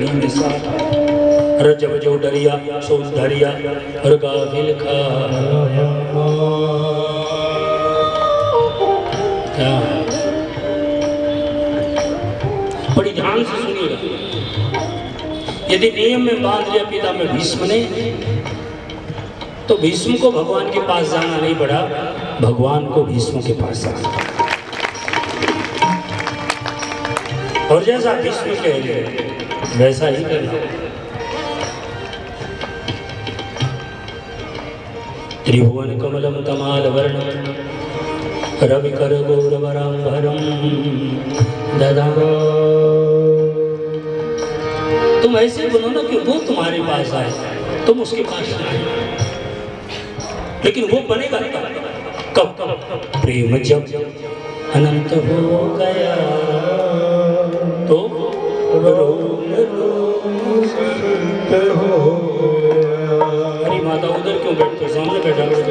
धनी में साथ, रजब जो डरिया सो धरिया और गाफिल खाया। क्या बड़ी ध्यान से सुनिएगा। यदि नियम में बांध लिया पिता में भीष्म ने, तो भीष्म को भगवान के पास जाना नहीं पड़ा, भगवान को भीष्म के पास जाना। और जैसा भीष्म कह रहे वैसा ही करना। त्रिभुवन कमलम तमाल वर्णम रविकर गौरवरांबरम ददाम। तुम ऐसे बोलो ना कि वो तुम्हारे पास आए, तुम उसके पास आए, लेकिन वो बनेगा कब? प्रेम जब अनंत हो गया तो अरे माता उधर क्यों बैठते, सामने बैठा करो।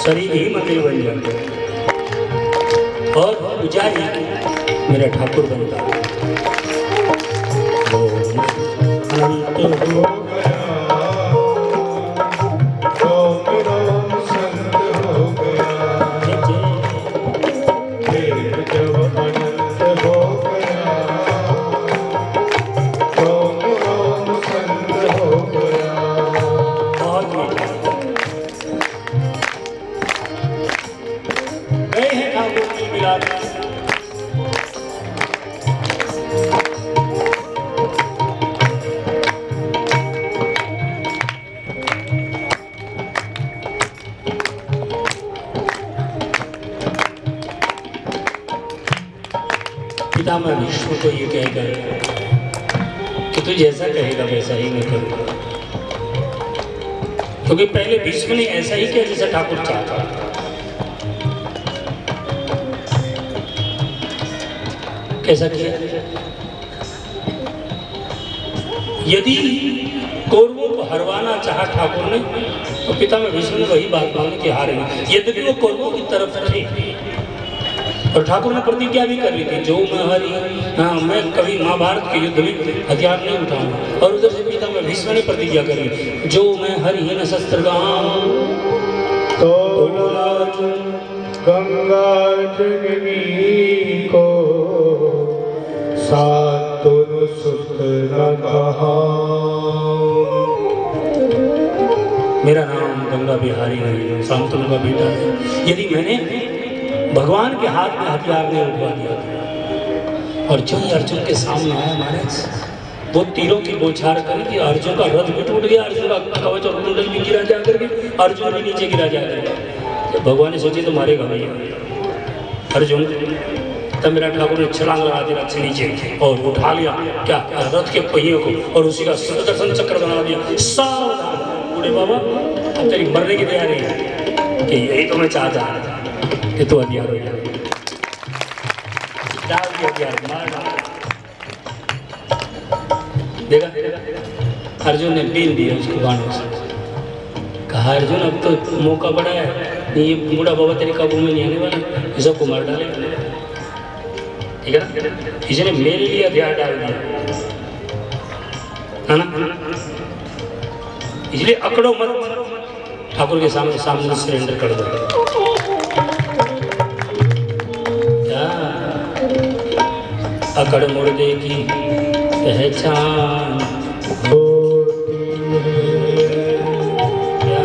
शरीर ही मंदिर बन जाता और पुजारी मेरा ठाकुर बनता। पितामह भीष्म को ये कहेगा कि तू जैसा कहेगा वैसा ही मैं करूँगा, क्योंकि पहले भीष्म ने ऐसा ही किया जैसा ठाकुर चाहता। कैसा किया? यदि कौरवों को हरवाना चाहा ठाकुर ने, तो पितामह भीष्म ने वही बात मानी कि हारेंगे, यद्यपि वो कौरवों की तरफ थे। और ठाकुर ने प्रतिज्ञा भी कर ली थी, जो मैं हरि, मैं कभी महाभारत के युद्ध में हथियार नहीं उठाऊंगा। और उधर से पितामह भीष्म ने प्रतिज्ञा कर ली, जो मैं हरिहीन शस्त्रगाम तो गंगा जगनी को सातुर सुत न कहा। मेरा नाम गंगा बिहारी नहीं, शांतनु का बेटा है। यदि मैंने भगवान के हाथ में हथियार ने उठवा दिया और जो अर्जुन के सामने आया महाराज, वो तीरों की बौछार करी कि अर्जुन का रथ भी टूट गया, अर्जुन का कवच और कुंडल भी गिरा जा करके, अर्जुन भी नीचे गिरा जा करके। भगवान ने सोचे तो मारेगा भैया अर्जुन। तब मेरा ठाकुर ने छलांग लगा दी रथ से नीचे और उठा लिया क्या रथ के पहियों को और उसी का सुदर्शन चक्र बना दिया। सावधान बूढ़े बाबा, अब तेरी मरने की तैयारी है कि यही तो मैं चाहता कि तू हथियार हो जाए। डाल दिया हथियार, मार डाल। देखा अर्जुन ने बीन दिया उसको बाणों से। कहा अर्जुन अब तो मौका बड़ा है, ये बूढ़ा बाबा तेरे काबू में नहीं आने वाला, ये सबको मार डाले। ठीक है ना, इसने मेरे लिए हथियार डाल दिया है ना, इसलिए अकड़ो मत, ठाकुर के सामने सामने सरेंडर कर दो। क्या अकड़ मुर्दे की पहचान क्या?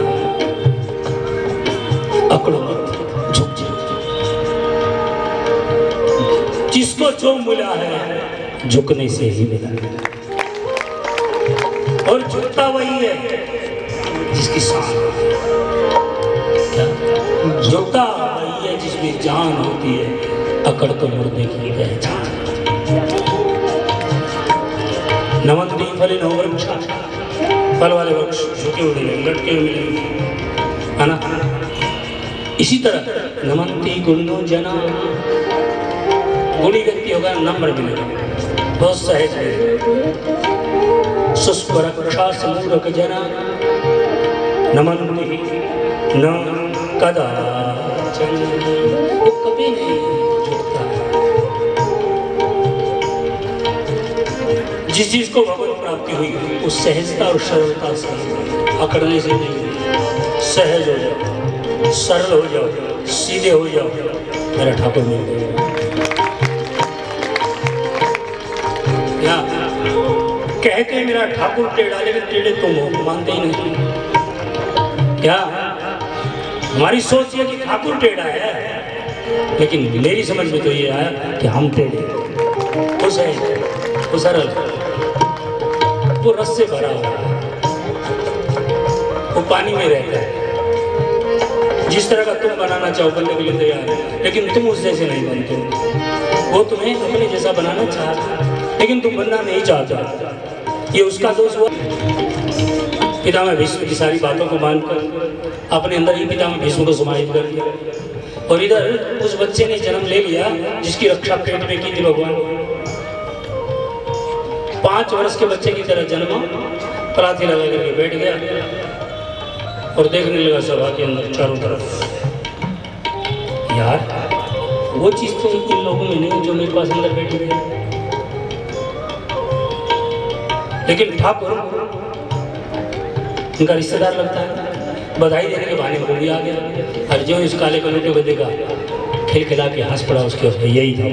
अकड़ो मत, झुक जाओ। जिसको जो मिला है झुकने से ही मिला है, और झुकता वही है जिसकी शान होती है। क्या? झुकता वही है जिसमें जान होती है। अकड़ तो मुर्दे की पहचान। नमन्ति फलिनो वृक्षा, फल वाले वृक्ष झुके हुए मिलेंगे, लटके हुए मिलेंगे, है ना? इसी तरह नमन्ति गुणो जना, गुणी व्यक्ति होगा नम्र मिलेगा, बहुत सहज मिलेगा। शुष्क रक्षा समूरक जना नमन्ति न कदाचन, वो कभी नहीं झुकता है। जिस चीज को भगवत प्राप्ति हुई वो सहजता और सरलता से, अकड़ने से नहीं। सहज हो जाओ, सरल हो जाओ, सीधे हो जाओ, मेरा ठाकुर मिल गया। क्या कहते हैं मेरा ठाकुर टेढ़ा, लेकिन टेढ़े तुम हो, मानते ही नहीं। क्या हमारी सोच है कि ठाकुर टेढ़ा है, लेकिन मेरी समझ में तो ये आया कि हम टेढ़े, वो सहज, वो सरल, वो रस से भरा हुआ है, वो पानी में रहता है। जिस तरह का तुम बनाना चाहो बनने के लिए तैयार है, लेकिन तुम उस जैसे नहीं बनते। वो तुम्हें अपने जैसा बनाना चाहता, लेकिन तुम बनना नहीं चाहता। ये उसका दोष हुआ। पितामह भीष्म की सारी बातों को मानकर अपने अंदर ही पितामह भीष्म को समाहित कर दिया, और इधर उस बच्चे ने जन्म ले लिया जिसकी रक्षा पेट में की थी भगवान। 5 वर्ष के बच्चे की तरह जन्मा, पराथी लगा करके बैठ गया और देखने लगा सभा के अंदर चारों तरफ। यार वो चीज तो इन लोगों में नहीं जो मेरे पास अंदर बैठी है, लेकिन ठाकुर उनका रिश्तेदार लगता है। बधाई देने के बहाने में भी आ गया, और जो इस काले कलर को देखा खिलखिला के हंस पड़ा उसके उसमें, यही था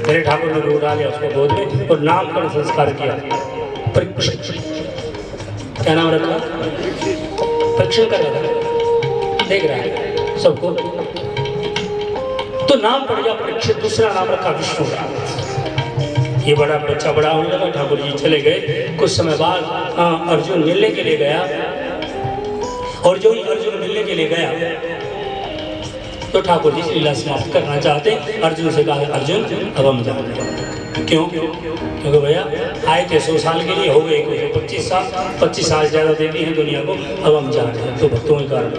मेरे ठाकुर ने उठा लिया उसको गोद में और नामकरण संस्कार किया। क्या नाम रखा? परीक्षण कर रहा था, देख रहा है सबको, तो नाम पड़ गया परीक्षित। दूसरा नाम रखा विष्णु। ये बड़ा बच्चा बड़ा होने लगा, ठाकुर जी चले गए। कुछ समय बाद अर्जुन मिलने के लिए गया, और जो ही अर्जुन मिलने के लिए गया तो ठाकुर जी लीला समाप्त करना चाहते। अर्जुन से कहा, अर्जुन अब हम जाए। क्यों? क्योंकि भैया आए थे 100 साल के लिए, हो गए 25 साल ज़्यादा देती हैं दुनिया को, अब हम जा रहे हैं तो भक्तों के कारण।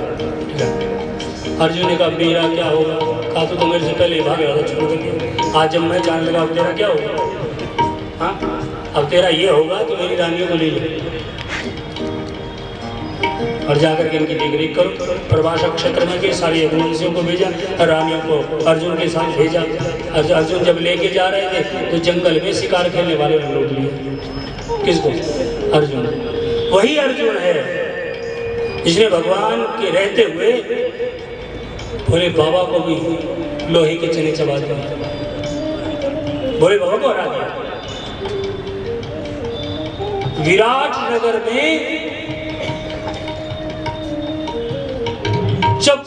अर्जुन ने कहा मेरा क्या होगा? कहा तो मेरे से पहले भाग रहा था छोड़ के, आज जब मैं जाने लगा अब तेरा क्या होगा? हाँ अब तेरा ये होगा कि मेरी रानियों को ले लो और जाकर के इनकी देख करो। प्रभाषक क्षेत्र में के सारे यदुवंशियों को भेजा, रानियों को अर्जुन के साथ भेजा। अर्जुन जब लेके जा रहे थे तो जंगल में शिकार खेलने वाले ने लूट लिए। किसको? अर्जुन। वही अर्जुन है जिसने भगवान के रहते हुए भोले बाबा को भी लोहे के चने चबा दिए, भोले बाबा को हरा दिया। विराट नगर में जब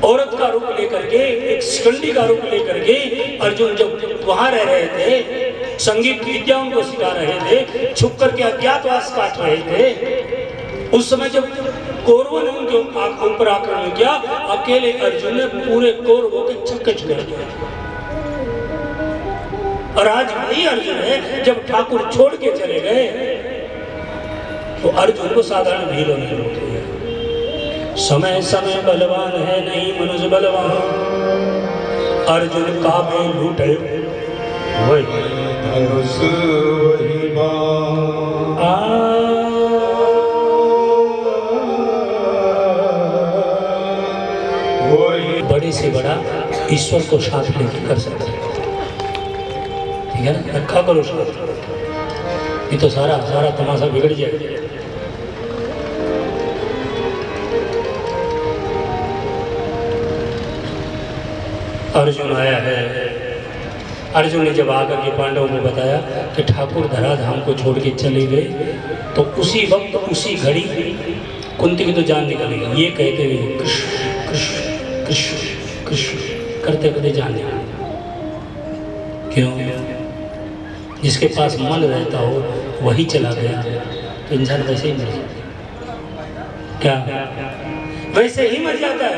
औरत का रूप लेकर के, एक शिखंडी का रूप लेकर के अर्जुन जब वहां रह रहे थे, संगीत विद्याओं को सिखा रहे थे, छुप करके अज्ञातवास काट रहे थे, उस समय जब कौरवों ने उनके ऊपर आक्रमण किया, अकेले अर्जुन ने पूरे कौरवों के छक्के छुड़ा दिए। और आज वही अर्जुन है, जब ठाकुर छोड़ के चले गए तो अर्जुन को साधारण भीड़ नहीं होती है। समय समय बलवान है नहीं मनुष्य बलवान, अर्जुन काबे लूटे वही धनुष वही बड़े से बड़ा ईश्वर को साथ लेके कर सकते हैं। ठीक है ना? रखा करो साथ, ये तो सारा तमाशा बिगड़ जाएगा। अर्जुन आया है। अर्जुन ने जब आकर के पांडवों को बताया कि ठाकुर धराधाम को छोड़ के चले गए, तो उसी वक्त उसी घड़ी कुंती की तो जान निकल गई। ये कहते हुए कृष्ण कृष्ण कृष्ण कृष्ण करते करते जान निकल। क्यों? जिसके पास मन रहता हो वही चला गया तो इंसान वैसे ही मर जाता। क्या वैसे ही मर जाता है।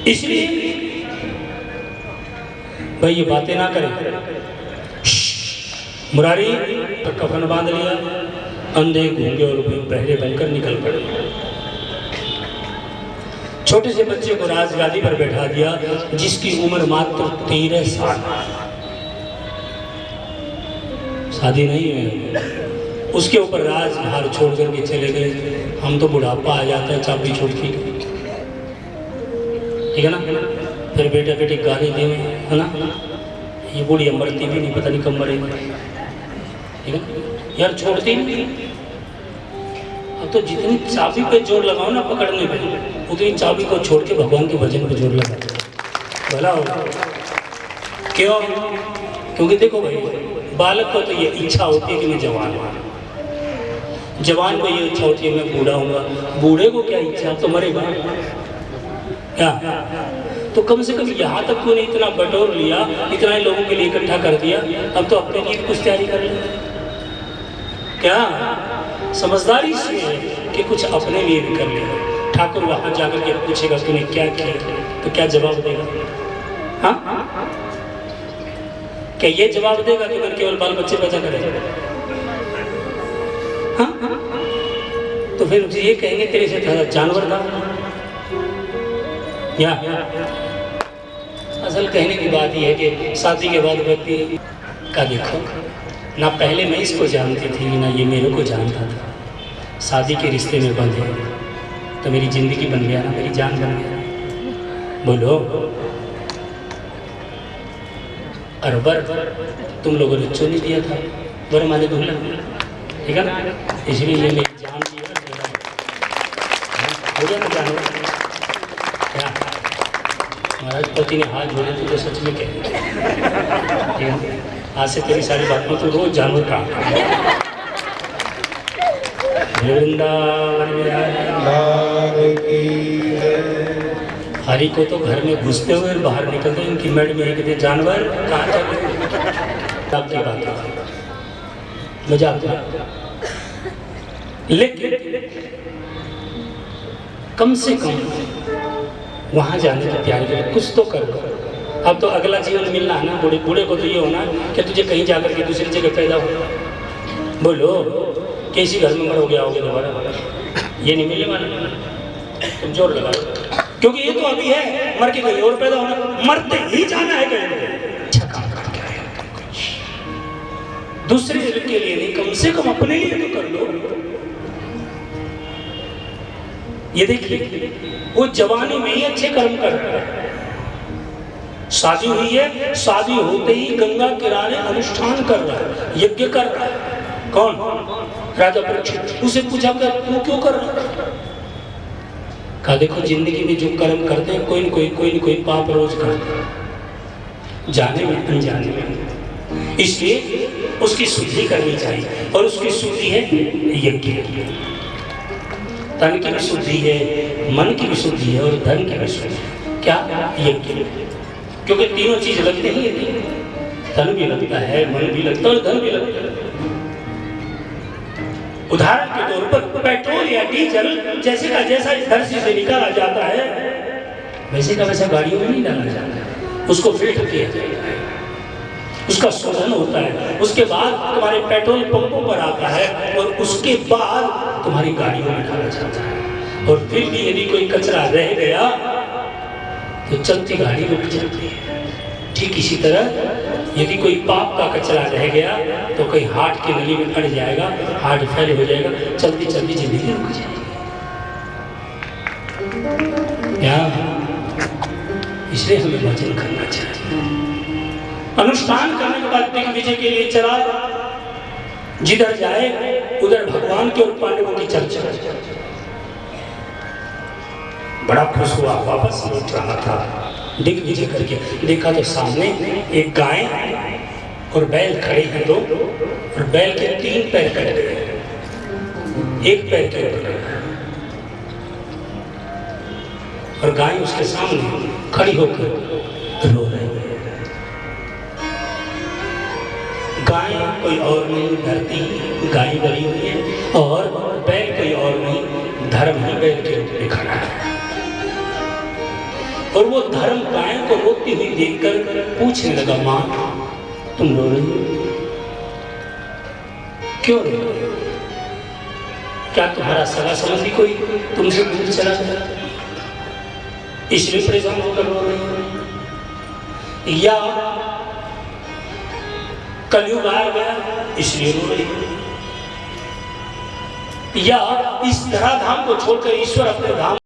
इसलिए भाई ये बातें ना करें। मुरारी कफन बांध लिया, अंधे गूंगे और बहरे बनकर निकल पड़े। छोटे से बच्चे को राजगादी पर बैठा दिया जिसकी उम्र मात्र 13 साल। शादी नहीं है, उसके ऊपर राजभार छोड़ करके चले गए। हम तो बुढ़ापा आ जाता है चाबी छोड़ के, ठीक है ना। फिर बेटा बेटी गाली दे, है ना। ये बूढ़ी मरती भी नहीं, पता नहीं कब मरेगी, ठीक है यार। छोड़ती नहीं। अब तो जितनी चाबी पे जोर लगाओ ना पकड़ने पे, उतनी चाबी को छोड़ के भगवान के भजन पे जोर लगा भला होगा। क्यों? क्योंकि देखो भाई, बालक को तो ये इच्छा होती है कि मैं जवान हूँ। जवान को ये इच्छा होती है मैं बूढ़ा हूँगा। बूढ़े को क्या इच्छा, तो मरेगा क्या। तो कम से कम यहाँ तक तूने इतना बटोर लिया, इतना ही लोगों के लिए इकट्ठा कर दिया, अब तो अपने लिए कुछ तैयारी कर ले। क्या समझदारी से कि कुछ अपने लिए भी कर ले। ठाकुर वहां जाकर के पूछेगा तूने क्या किया, तो क्या जवाब देगा? हाँ, क्या ये जवाब देगा कि मैं केवल बाल बच्चे पैदा करेगा? हाँ, तो फिर मुझे ये कहेंगे तेरे से जानवर था। या असल कहने की बात यह है कि शादी के बाद व्यक्ति का देखो ना, पहले मैं इसको जानती थी ना ये मेरे को जानता था। शादी के रिश्ते में बंधे तो मेरी जिंदगी बन गया ना, मेरी जान बन गया। बोलो, और वर तुम लोगों ने चुन ही दिया था, वर माने दूल्हा, ठीक है ना। इसलिए ये मेरी जान दी है। जानो क्या महाराज पति ने हाथ जोड़े थे तो सच में कह, ठीक है। आज से तेरी सारी बातों तो रोज जानवर का हरि को तो घर में घुसते हुए बाहर निकलते इनकी मेड में कहते जानवर कहाँ जाते। आपकी बात है मजाक, लेकिन कम से कम वहां जाने की तैयारी करो, कुछ तो करो। अब तो अगला जीवन मिलना है ना। बूढ़े को तो ये होना कि तुझे कहीं जाकर के दूसरी जगह पैदा हो। बोलो, किसी घर में मरोगे आओगे दोबारा, ये नहीं मिलने वाला। तुम जोर लगाओ, क्योंकि ये तो अभी है, मर के कहीं और पैदा होना, मरते ही जाना है कहीं। अच्छा काम करके आए, दूसरे के लिए नहीं, कम से कम अपने लिए तो कर लो। ये देखिए, वो जवानी में ही अच्छे कर्म कर रहा है। शादी हुई है, शादी होते ही गंगा किनारे अनुष्ठान कर रहा है, यज्ञ कर रहा है। कौन? राजा परीक्षित। उसे पूछा कि तू क्यों कर रहा है? कहा देखो, जिंदगी में जो कर्म करते हैं कोई न कोई पाप रोज करते हैं, जाने में अनजाने में। इसलिए उसकी शुद्धि करनी चाहिए, और उसकी शुद्धि है यज्ञ। तन की भी शुद्धि है, मन की भी शुद्धि है, और धन की भी शुद्धि। क्या? यज्ञ। क्योंकि तीनों चीज लगते ही है, धन भी लगता है, मन भी लगता है, और धन भी लगता है। उदाहरण के तौर पर पेट्रोल या डीजल जैसे का जैसा धरती से निकाला जाता है, वैसे का वैसा गाड़ियों में नहीं डाला जाता है। उसको फिल्टर किया जाता है, उसका शोधन होता है, उसके बाद तुम्हारे पेट्रोल पंपों पर आता है, और उसके बाद तुम्हारी गाड़ियों में डाला जाता है। और फिर भी यदि कोई कचरा रह गया तो चलती गाड़ी रुक जाती है। ठीक इसी तरह यदि कोई पाप का कचरा रह गया तो कोई हार्ट की नली में अड़ जाएगा, हार्ट फेल हो जाएगा, चलती चलती जिंदगी रुक जाएगी। क्या? इसलिए हमें भजन करना चाहिए। अनुष्ठान करने के बाद दिग्विजय के लिए चला, जिधर जाए उधर भगवान के और पांडवों की चर्चा। बड़ा खुश हुआ, वापस लौट रहा था। दिग्विजय करके देखा तो सामने एक गाय और बैल खड़े हैं दो, और बैल के 3 पैर कट गए, एक पैर के ऊपर है, और गाय उसके सामने खड़ी होकर रो रही है। गाय कोई और नहीं, धरती गाय बनी हुई है, और बैल कोई और नहीं, धर्म ही बैल के रूप में खड़ा है। और वो धर्म गाय को रोती हुई देखकर पूछने लगा, मां तुम रो रही हो, क्यों रो रही हो? क्या तुम्हारा सगा संबंधी कोई तुमसे दूर चला गया, इसलिए परेशान होकर रो रही हो? या कलयुग आ गया इसलिए रो रही हो? या इस धराधाम को छोड़कर ईश्वर अपने धाम